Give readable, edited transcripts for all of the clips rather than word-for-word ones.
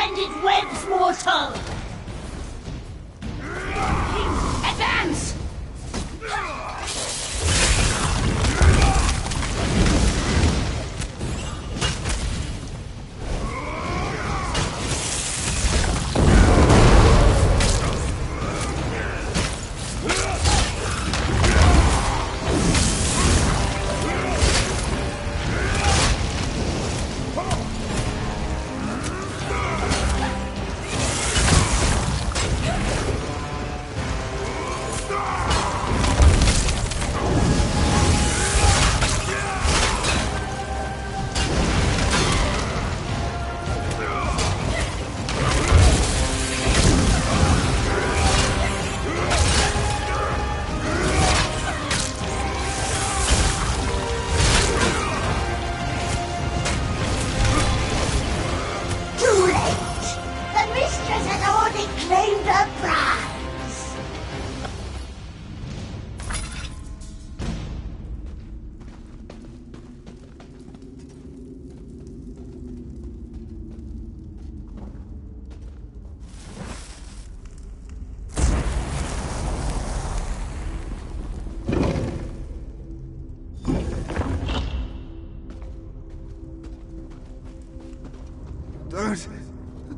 suspended webs, mortal! Advance!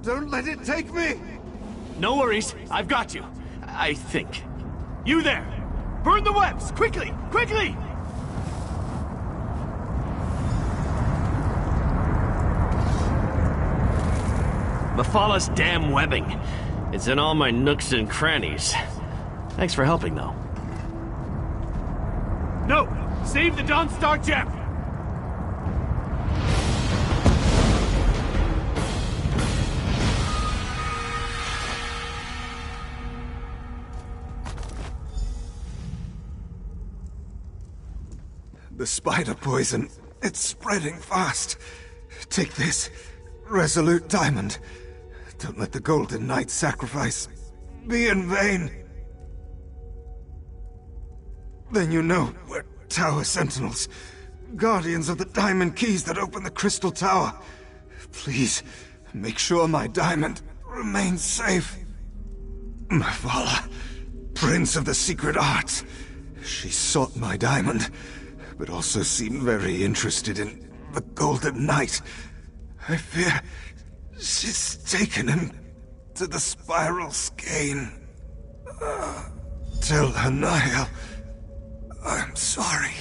Don't let it take me! No worries, I've got you. I think. You there! Burn the webs! Quickly! Quickly! Mephalah's damn webbing. It's in all my nooks and crannies. Thanks for helping, though. No! Save the Dawnstar gem! The spider poison, it's spreading fast. Take this, resolute diamond. Don't let the Golden Knight's sacrifice be in vain. Then you know we're Tower Sentinels, guardians of the diamond keys that open the Crystal Tower. Please, make sure my diamond remains safe. Mephalah, Prince of the Secret Arts. She sought my diamond, but also seemed very interested in the Golden Knight. I fear she's taken him to the Spiral Skein. Tell her, Niall, I'm sorry.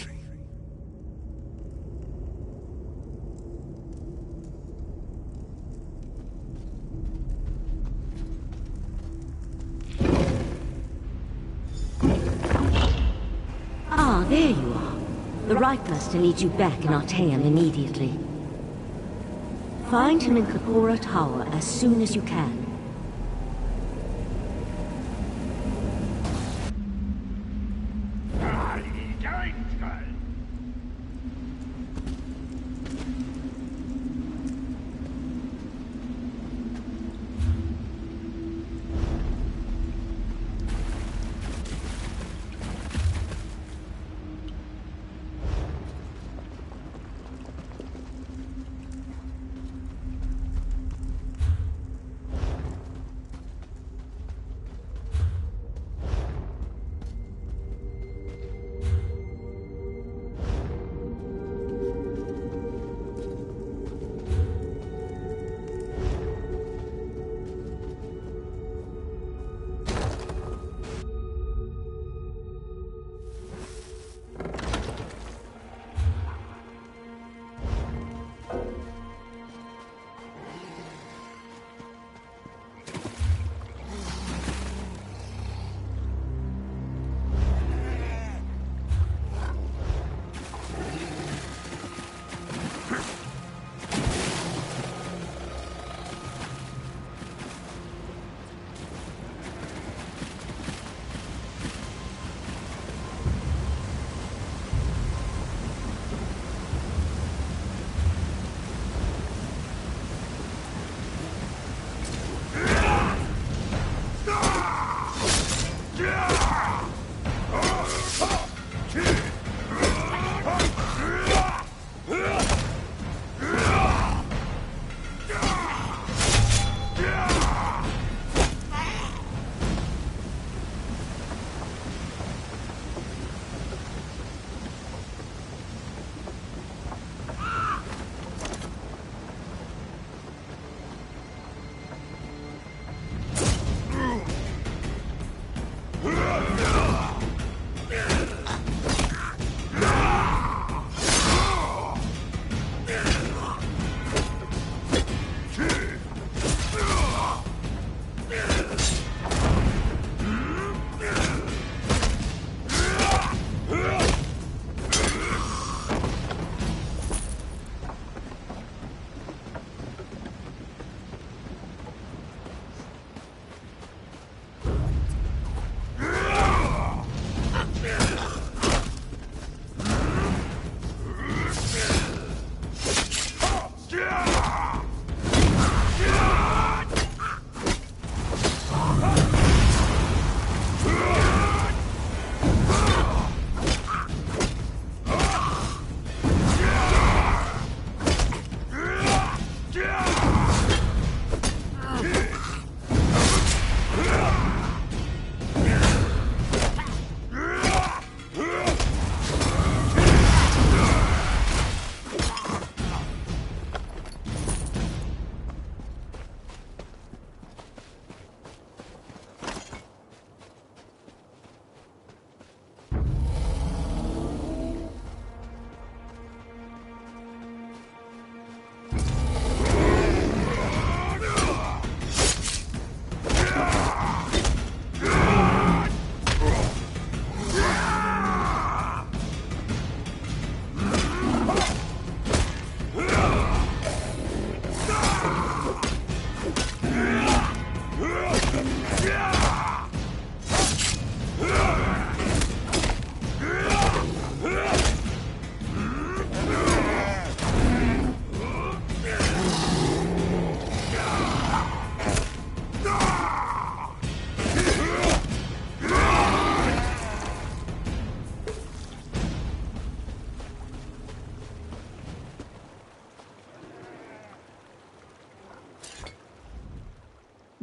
Ah, there you are. The Right Master needs you back in Artaeum immediately. Find him in Kapora Tower as soon as you can.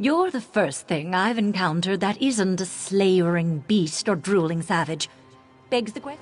You're the first thing I've encountered that isn't a slavering beast or drooling savage. Begs the question.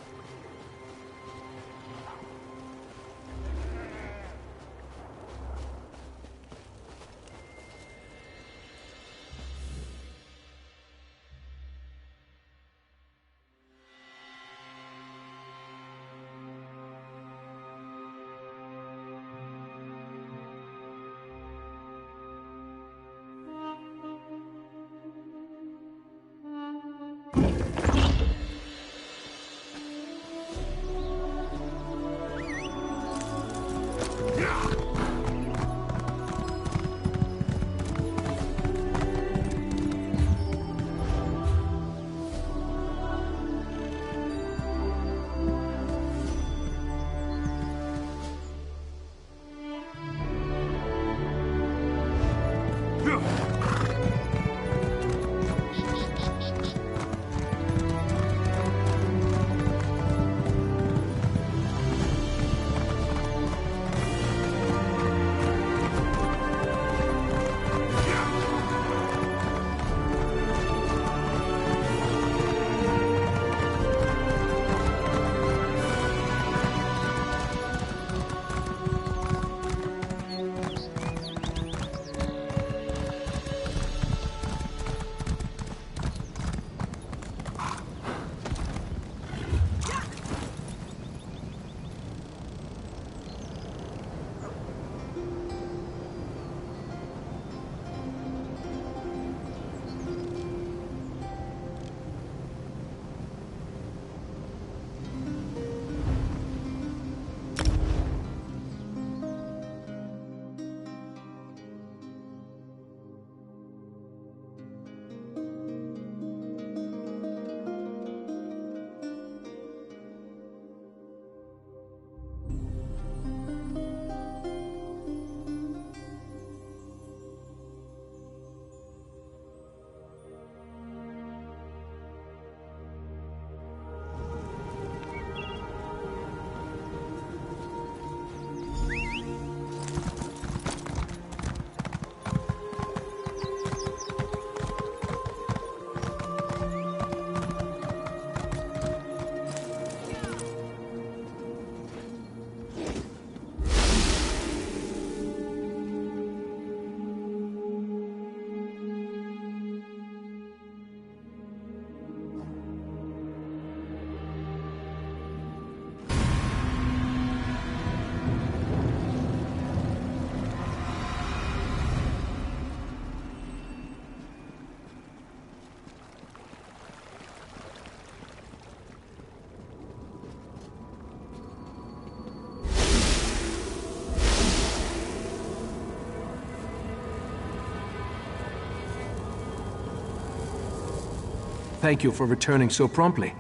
Thank you for returning so promptly.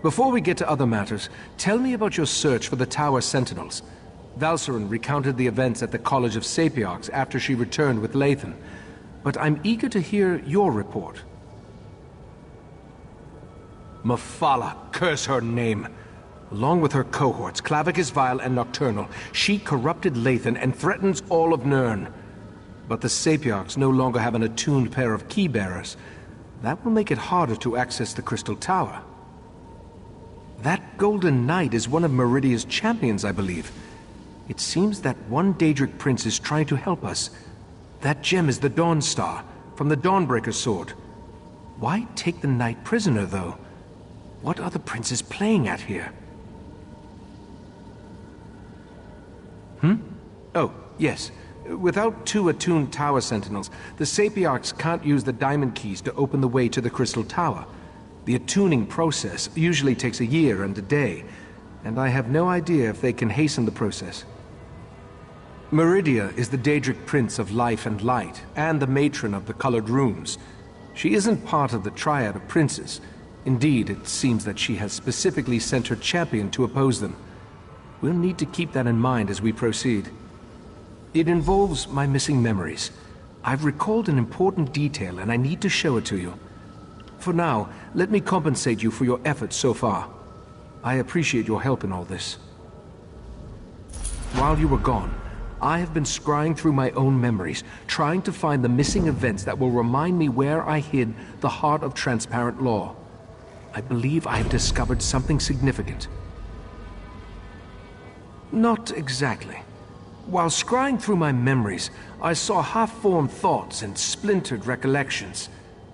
Before we get to other matters, tell me about your search for the Tower Sentinels. Valcerin recounted the events at the College of Sapiox after she returned with Lathan. But I'm eager to hear your report. Mephala, curse her name. Along with her cohorts, Clavicus Vile and Nocturnal, she corrupted Lathan and threatens all of Nirn. But the Sapiox no longer have an attuned pair of key-bearers. That will make it harder to access the Crystal Tower. That Golden Knight is one of Meridia's champions, I believe. It seems that one Daedric prince is trying to help us. That gem is the Dawn Star, from the Dawnbreaker sword. Why take the Knight prisoner, though? What are the princes playing at here? Oh, yes. Without 2 attuned Tower Sentinels, the Sapiox can't use the Diamond Keys to open the way to the Crystal Tower. The attuning process usually takes a year and a day, and I have no idea if they can hasten the process. Meridia is the Daedric Prince of Life and Light, and the Matron of the Colored Rooms. She isn't part of the Triad of Princes. Indeed, it seems that she has specifically sent her champion to oppose them. We'll need to keep that in mind as we proceed. It involves my missing memories. I've recalled an important detail and I need to show it to you. For now, let me compensate you for your efforts so far. I appreciate your help in all this. While you were gone, I have been scrying through my own memories, trying to find the missing events that will remind me where I hid the heart of transparent law. I believe I have discovered something significant. Not exactly. While scrying through my memories, I saw half-formed thoughts and splintered recollections.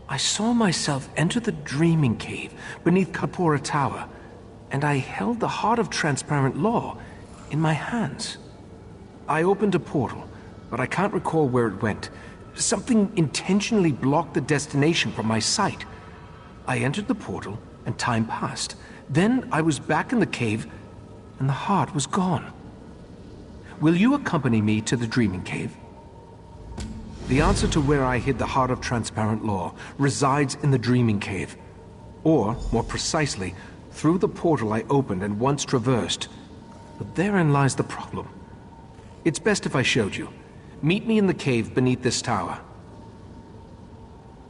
I saw myself enter the dreaming cave beneath Kapora Tower, and I held the heart of transparent law in my hands. I opened a portal, but I can't recall where it went. Something intentionally blocked the destination from my sight. I entered the portal, and time passed. Then I was back in the cave, and the heart was gone. Will you accompany me to the dreaming cave? The answer to where I hid the heart of transparent law resides in the dreaming cave. Or, more precisely, through the portal I opened and once traversed. But therein lies the problem. It's best if I showed you. Meet me in the cave beneath this tower.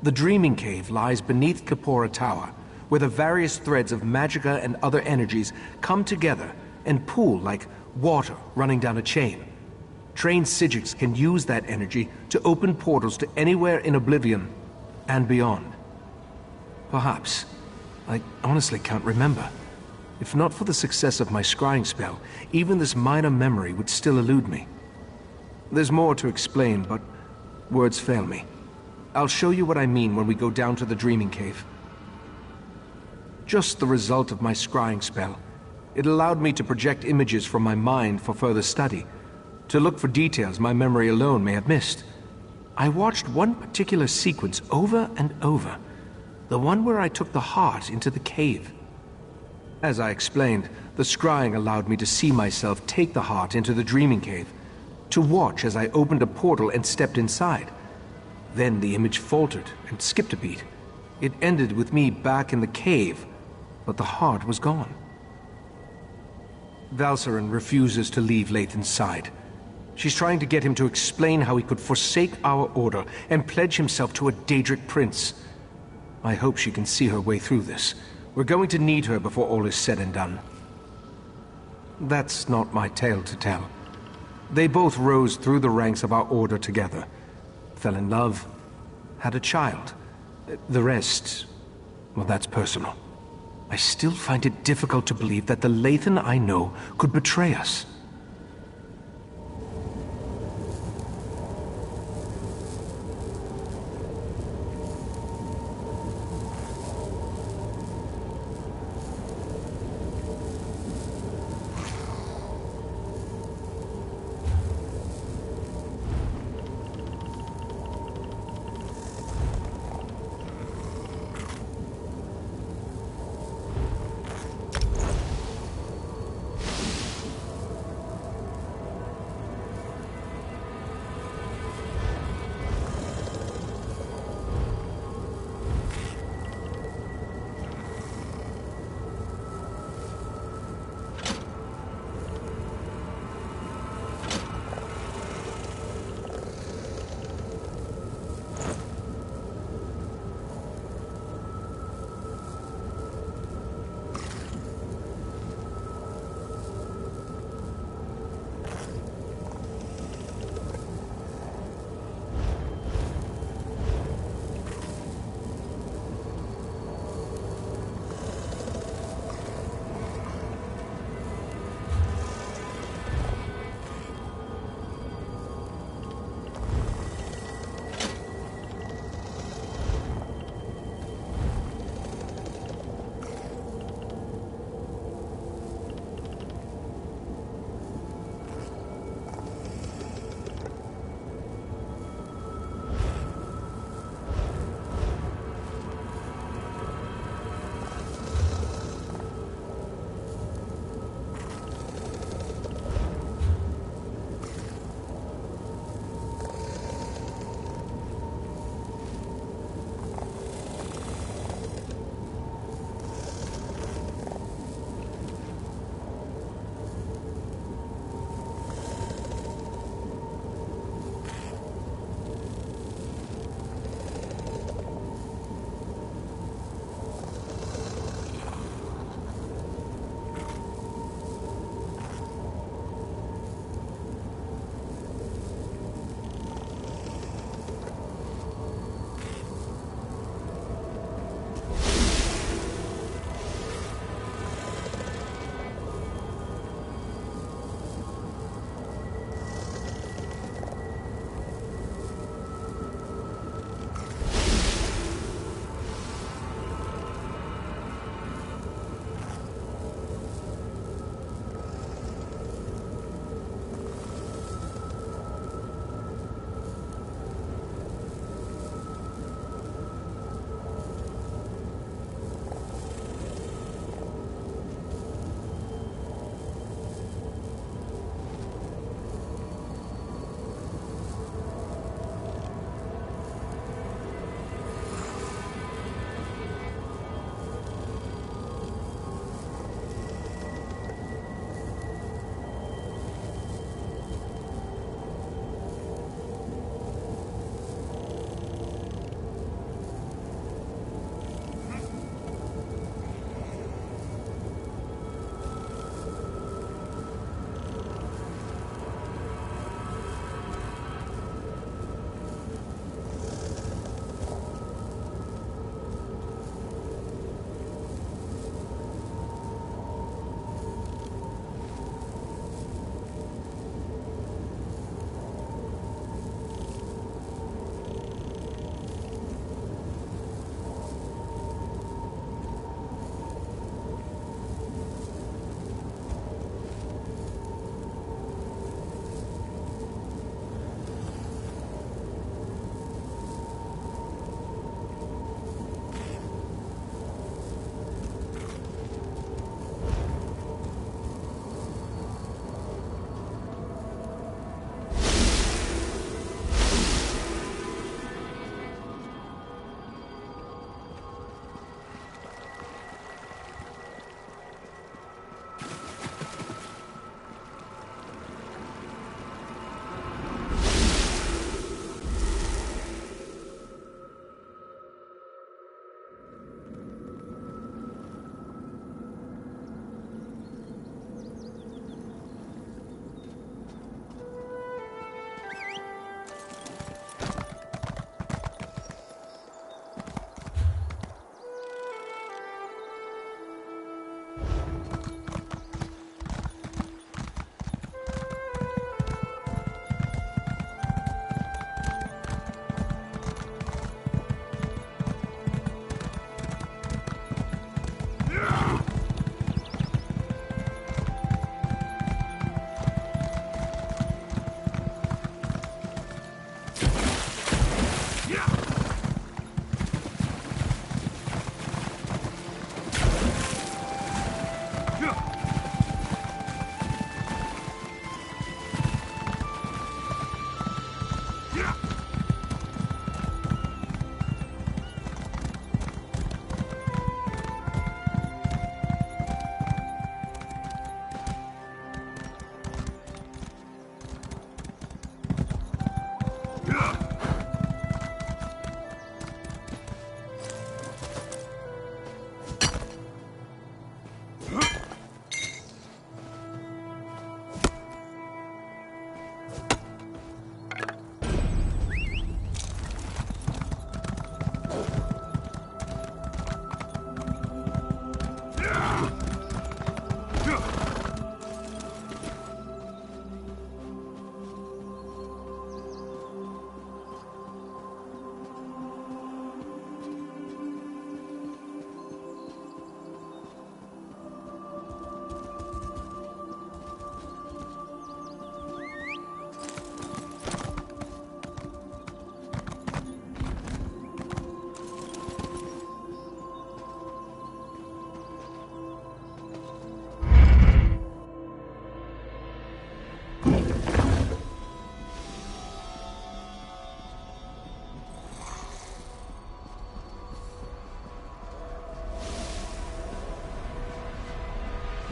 The dreaming cave lies beneath Kapora Tower, where the various threads of magicka and other energies come together and pool like water running down a chain. Trained Psijics can use that energy to open portals to anywhere in Oblivion and beyond. Perhaps. I honestly can't remember. If not for the success of my scrying spell, even this minor memory would still elude me. There's more to explain, but words fail me. I'll show you what I mean when we go down to the dreaming cave. Just the result of my scrying spell. It allowed me to project images from my mind for further study, to look for details my memory alone may have missed. I watched one particular sequence over and over, the one where I took the heart into the cave. As I explained, the scrying allowed me to see myself take the heart into the dreaming cave, to watch as I opened a portal and stepped inside. Then the image faltered and skipped a beat. It ended with me back in the cave, but the heart was gone. Valcerin refuses to leave Lathan's side. She's trying to get him to explain how he could forsake our order and pledge himself to a Daedric prince. I hope she can see her way through this. We're going to need her before all is said and done. That's not my tale to tell. They both rose through the ranks of our order together, fell in love, had a child. The rest, well, that's personal. I still find it difficult to believe that the Lathan I know could betray us.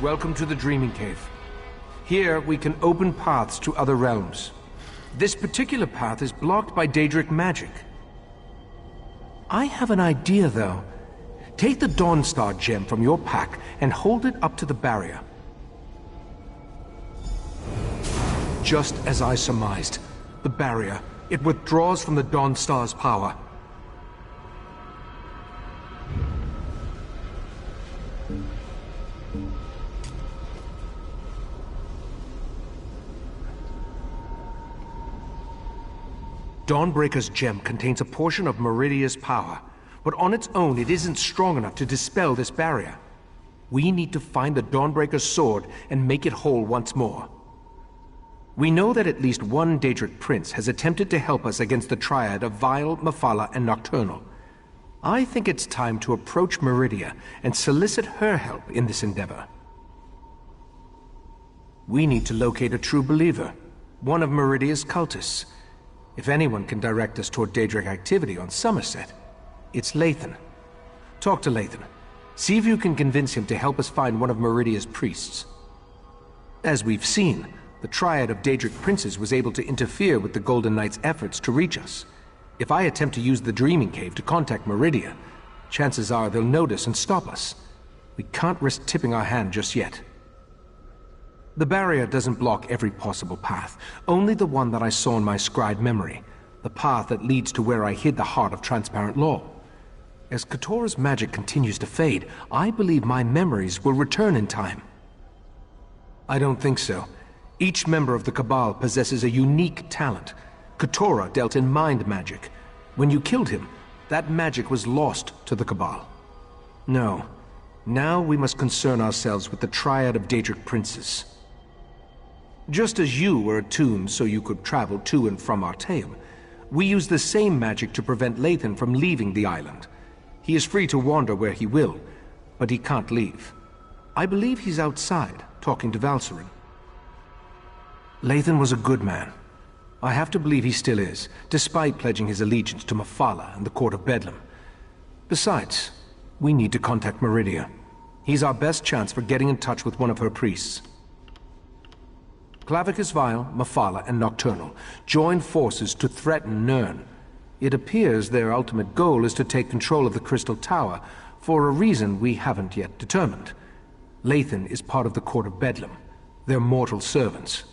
Welcome to the Dreaming Cave. Here, we can open paths to other realms. This particular path is blocked by Daedric magic. I have an idea, though. Take the Dawnstar gem from your pack and hold it up to the barrier. Just as I surmised, the barrier, it withdraws from the Dawnstar's power. Dawnbreaker's gem contains a portion of Meridia's power, but on its own it isn't strong enough to dispel this barrier. We need to find the Dawnbreaker's sword and make it whole once more. We know that at least one Daedric prince has attempted to help us against the triad of Vile, Mephala, and Nocturnal. I think it's time to approach Meridia and solicit her help in this endeavor. We need to locate a true believer, one of Meridia's cultists. If anyone can direct us toward Daedric activity on Somerset, it's Lathan. Talk to Lathan. See if you can convince him to help us find one of Meridia's priests. As we've seen, the triad of Daedric princes was able to interfere with the Golden Knight's efforts to reach us. If I attempt to use the Dreaming Cave to contact Meridia, chances are they'll notice and stop us. We can't risk tipping our hand just yet. The barrier doesn't block every possible path, only the one that I saw in my scribed memory, the path that leads to where I hid the heart of transparent law. As Katora's magic continues to fade, I believe my memories will return in time. I don't think so. Each member of the Cabal possesses a unique talent. Katora dealt in mind magic. When you killed him, that magic was lost to the Cabal. No. Now we must concern ourselves with the triad of Daedric princes. Just as you were attuned so you could travel to and from Artaeum, we use the same magic to prevent Lathan from leaving the island. He is free to wander where he will, but he can't leave. I believe he's outside, talking to Valcerin. Lathan was a good man. I have to believe he still is, despite pledging his allegiance to Mephala and the Court of Bedlam. Besides, we need to contact Meridia. He's our best chance for getting in touch with one of her priests. Clavicus Vile, Mephala, and Nocturnal joined forces to threaten Nirn. It appears their ultimate goal is to take control of the Crystal Tower for a reason we haven't yet determined. Lathan is part of the Court of Bedlam. They're mortal servants.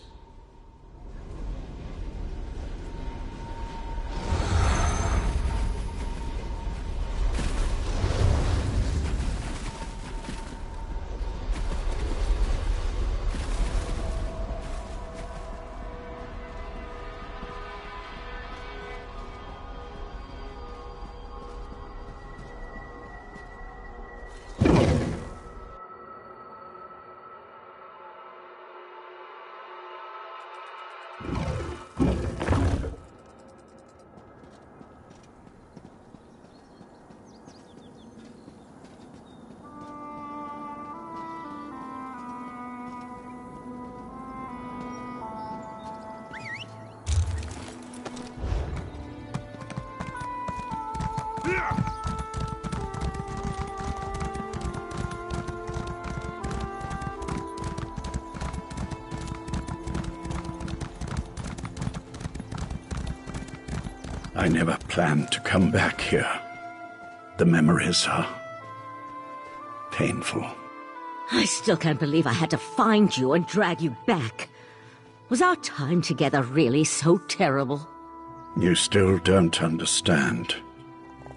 I never planned to come back here. The memories are painful. I still can't believe I had to find you and drag you back. Was our time together really so terrible? You still don't understand.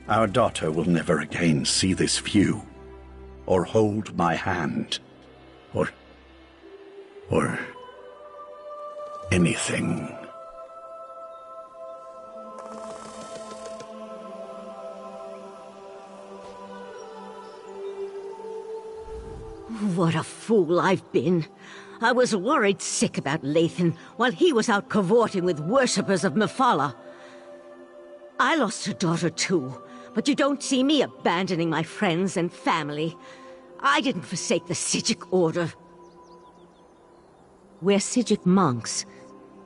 Our daughter will never again see this view, or hold my hand, or or anything. What a fool I've been. I was worried sick about Lathan while he was out cavorting with worshippers of Mephala. I lost a daughter too, but you don't see me abandoning my friends and family. I didn't forsake the Psijic Order. We're Psijic monks.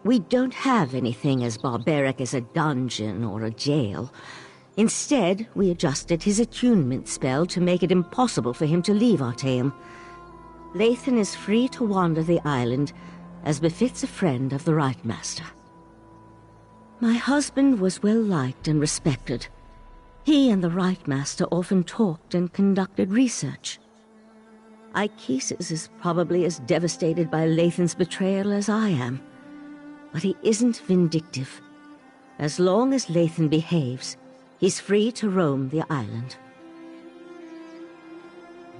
We don't have anything as barbaric as a dungeon or a jail. Instead, we adjusted his attunement spell to make it impossible for him to leave Artaeum. Lathan is free to wander the island, as befits a friend of the Right Master. My husband was well liked and respected. He and the Right Master often talked and conducted research. Ikesis is probably as devastated by Lathan's betrayal as I am. But he isn't vindictive. As long as Lathan behaves, he's free to roam the island.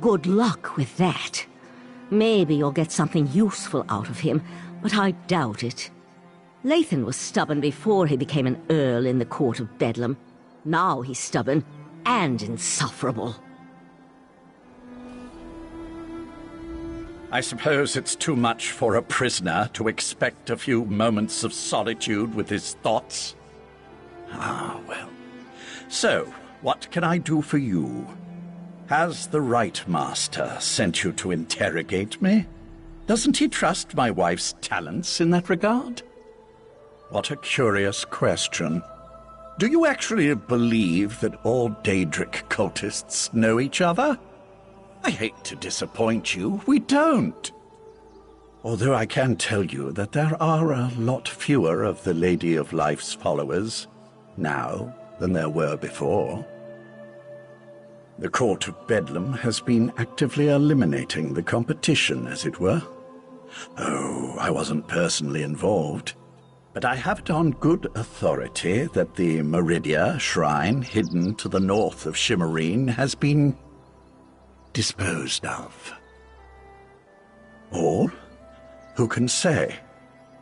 Good luck with that. Maybe you'll get something useful out of him, but I doubt it. Lathan was stubborn before he became an Earl in the Court of Bedlam. Now he's stubborn and insufferable. I suppose it's too much for a prisoner to expect a few moments of solitude with his thoughts. Ah, well. So, what can I do for you? Has the Right Master sent you to interrogate me? Doesn't he trust my wife's talents in that regard? What a curious question. Do you actually believe that all Daedric cultists know each other? I hate to disappoint you, we don't. Although I can tell you that there are a lot fewer of the Lady of Life's followers now than there were before. The Court of Bedlam has been actively eliminating the competition, as it were. Oh, I wasn't personally involved, but I have it on good authority that the Meridia shrine hidden to the north of Shimmerine has been disposed of. Or, who can say?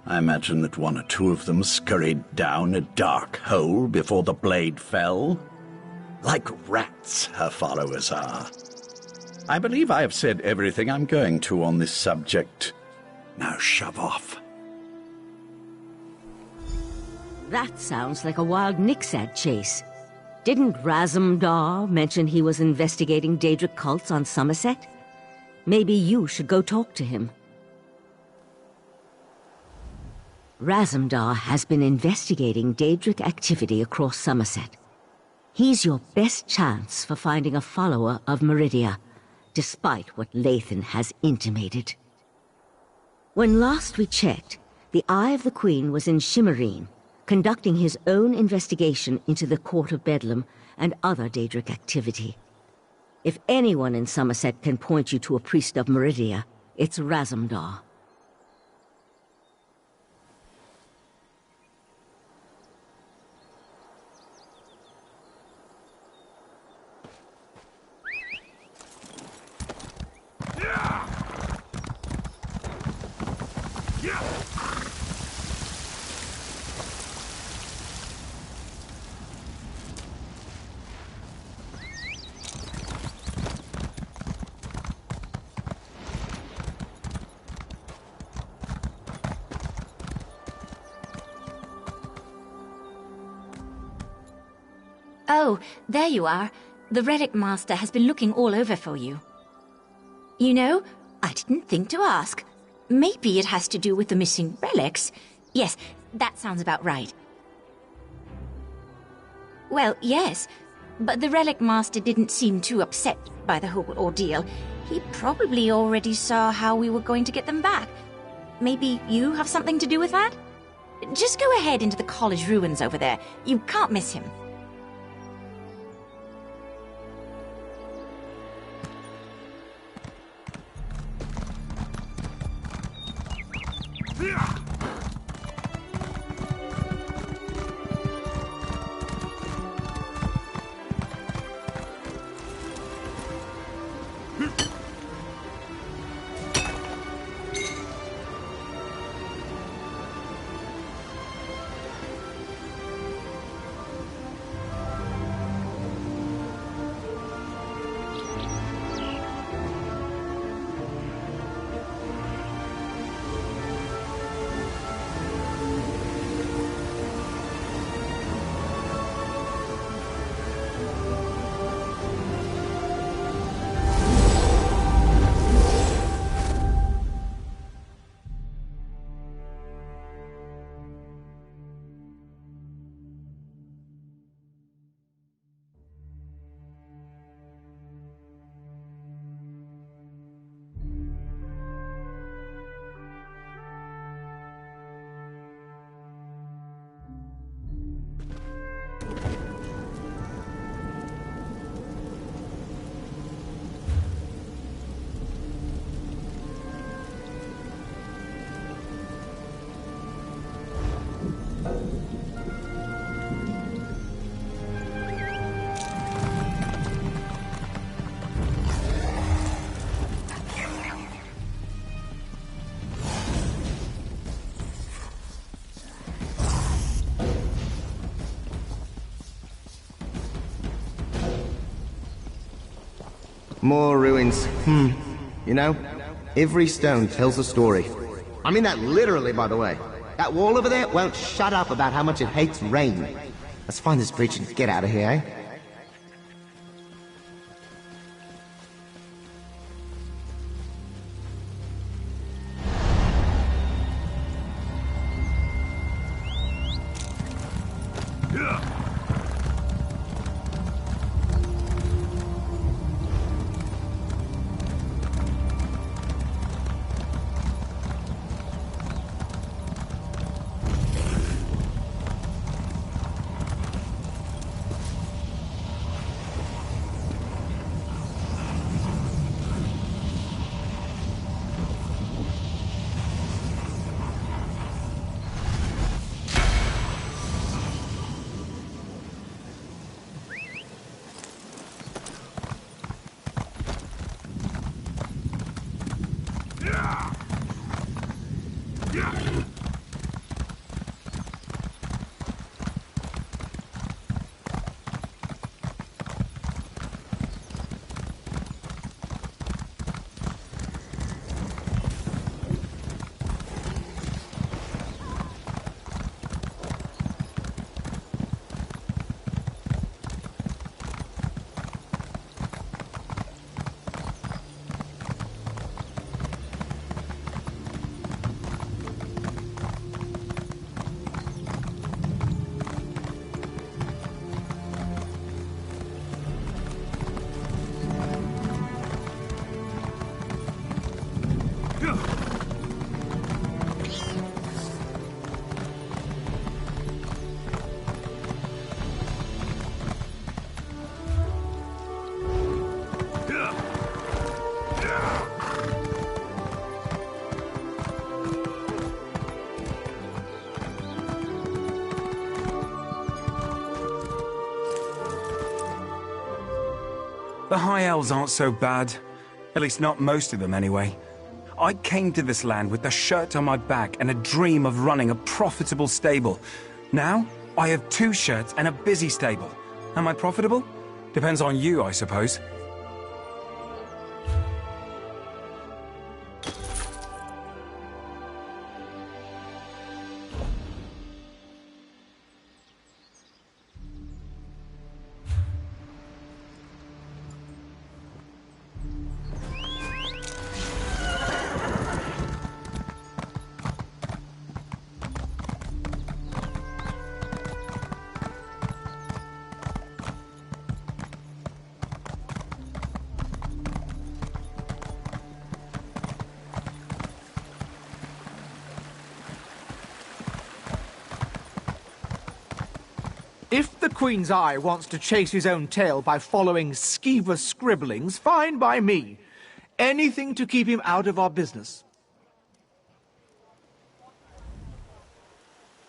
I imagine that one or two of them scurried down a dark hole before the blade fell. Like rats, her followers are. I believe I have said everything I'm going to on this subject. Now shove off. That sounds like a wild Nixad chase. Didn't Razumdar mention he was investigating Daedric cults on Somerset? Maybe you should go talk to him. Razumdar has been investigating Daedric activity across Somerset. He's your best chance for finding a follower of Meridia, despite what Lathan has intimated. When last we checked, the Eye of the Queen was in Shimmerine, conducting his own investigation into the Court of Bedlam and other Daedric activity. If anyone in Somerset can point you to a priest of Meridia, it's Razumdar. Oh, there you are. The Relic Master has been looking all over for you. You know, I didn't think to ask. Maybe it has to do with the missing relics. Yes, that sounds about right. Well, yes, but the Relic Master didn't seem too upset by the whole ordeal. He probably already saw how we were going to get them back. Maybe you have something to do with that? Just go ahead into the college ruins over there. You can't miss him. More ruins. You know, every stone tells a story. I mean that literally, by the way. That wall over there won't shut up about how much it hates rain. Let's find this bridge and get out of here, eh? The High Elves aren't so bad. At least not most of them, anyway. I came to this land with a shirt on my back and a dream of running a profitable stable. Now, I have 2 shirts and a busy stable. Am I profitable? Depends on you, I suppose. If the Queen's Eye wants to chase his own tail by following skeever scribblings, fine by me. Anything to keep him out of our business.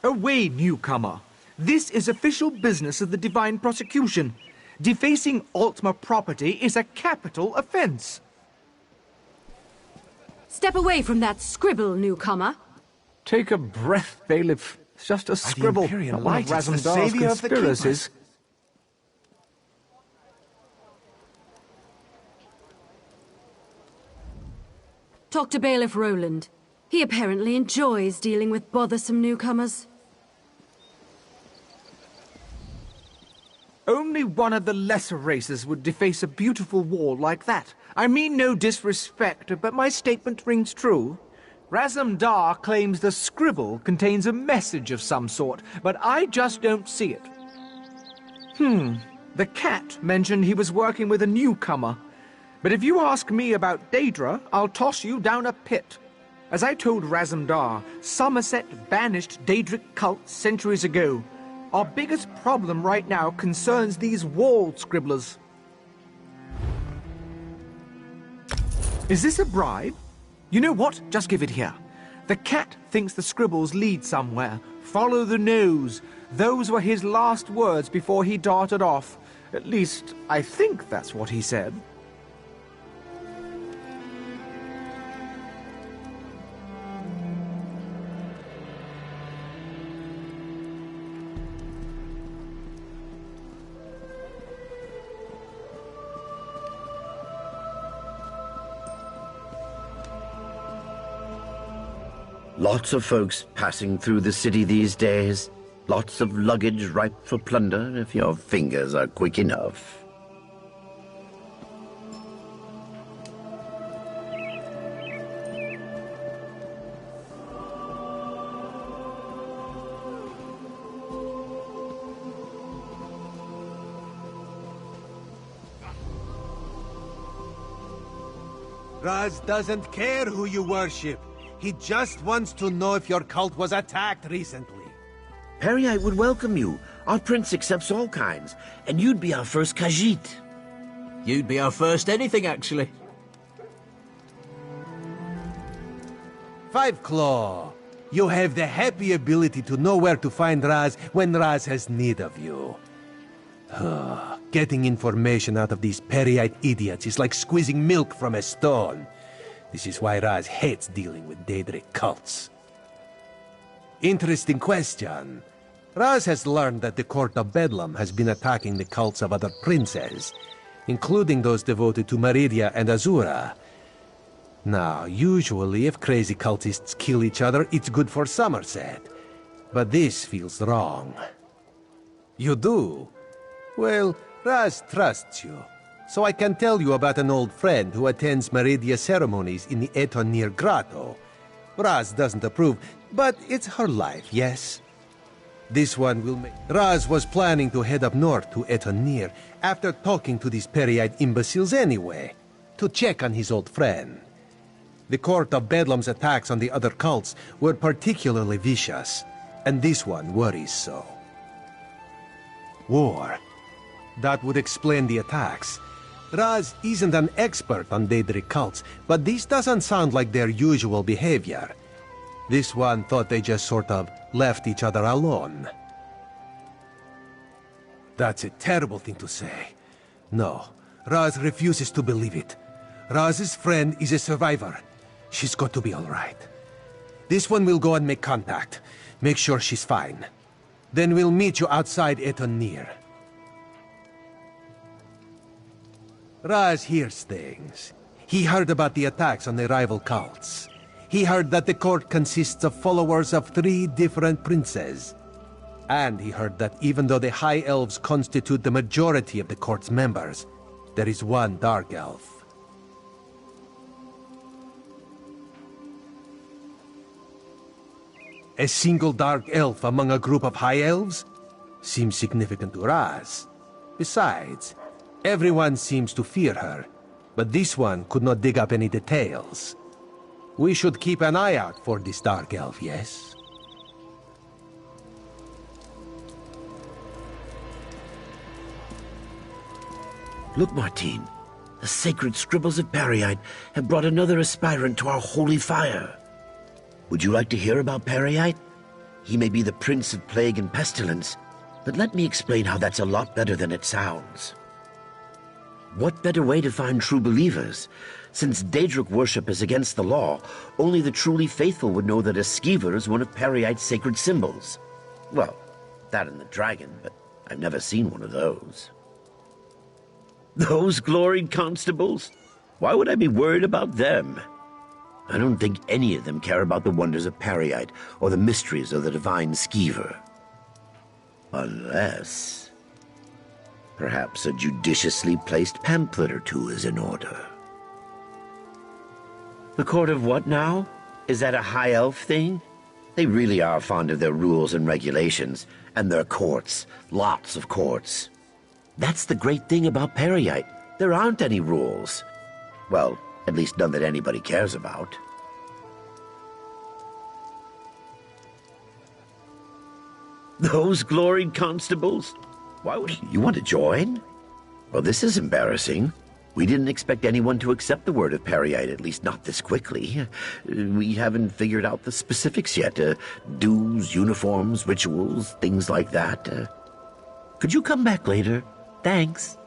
Away, newcomer. This is official business of the Divine Prosecution. Defacing Altmer property is a capital offense. Step away from that scribble, newcomer. Take a breath, bailiff. It's just a scribble, Imperial not one of Light, it's the Razumdar's savior of the conspiracies. Talk to Bailiff Roland. He apparently enjoys dealing with bothersome newcomers. Only one of the lesser races would deface a beautiful wall like that. I mean no disrespect, but my statement rings true. Razumdar claims the scribble contains a message of some sort, but I just don't see it. The cat mentioned he was working with a newcomer. But if you ask me about Daedra, I'll toss you down a pit. As I told Razumdar, Somerset banished Daedric cults centuries ago. Our biggest problem right now concerns these wall scribblers. Is this a bribe? You know what? Just give it here. The cat thinks the scribbles lead somewhere. Follow the nose. Those were his last words before he darted off. At least, I think that's what he said. Lots of folks passing through the city these days. Lots of luggage ripe for plunder if your fingers are quick enough. Raz doesn't care who you worship. He just wants to know if your cult was attacked recently. Peryite would welcome you. Our prince accepts all kinds, and you'd be our first Khajiit. You'd be our first anything, actually. Five Claw, you have the happy ability to know where to find Raz when Raz has need of you. Getting information out of these Peryite idiots is like squeezing milk from a stone. This is why Raz hates dealing with Daedric cults. Interesting question. Raz has learned that the Court of Bedlam has been attacking the cults of other princes, including those devoted to Meridia and Azura. Now, usually if crazy cultists kill each other, it's good for Somerset. But this feels wrong. You do? Well, Raz trusts you. So I can tell you about an old friend who attends Meridia ceremonies in the Etonir Grotto. Raz doesn't approve, but it's her life, yes? This one will make... Raz was planning to head up north to Etonir after talking to these Peryite imbeciles anyway, to check on his old friend. The Court of Bedlam's attacks on the other cults were particularly vicious, and this one worries so. War. That would explain the attacks. Raz isn't an expert on Daedric cults, but this doesn't sound like their usual behavior. This one thought they just sort of left each other alone. That's a terrible thing to say. No, Raz refuses to believe it. Raz's friend is a survivor. She's got to be all right. This one will go and make contact. Make sure she's fine. Then we'll meet you outside Etonir. Raz hears things. He heard about the attacks on the rival cults. He heard that the court consists of followers of 3 different princes. And he heard that even though the High Elves constitute the majority of the court's members, there is one Dark Elf. A single Dark Elf among a group of High Elves? Seems significant to Raz. Besides, everyone seems to fear her, but this one could not dig up any details. We should keep an eye out for this Dark Elf, yes? Look, Martine. The sacred scribbles of Peryite have brought another aspirant to our holy fire. Would you like to hear about Peryite? He may be the prince of plague and pestilence, but let me explain how that's a lot better than it sounds. What better way to find true believers? Since Daedric worship is against the law, only the truly faithful would know that a skeever is one of Peryite's sacred symbols. Well, that and the dragon, but I've never seen one of those. Those gloried constables? Why would I be worried about them? I don't think any of them care about the wonders of Peryite or the mysteries of the divine skeever. Unless... perhaps a judiciously placed pamphlet or two is in order. The court of what now? Is that a high elf thing? They really are fond of their rules and regulations, and their courts. Lots of courts. That's the great thing about Peryite. There aren't any rules. Well, at least none that anybody cares about. Those gloried constables? Why would you want to join? Well, this is embarrassing. We didn't expect anyone to accept the word of Peryite, at least not this quickly. We haven't figured out the specifics yet. Dues, uniforms, rituals, things like that. Could you come back later? Thanks.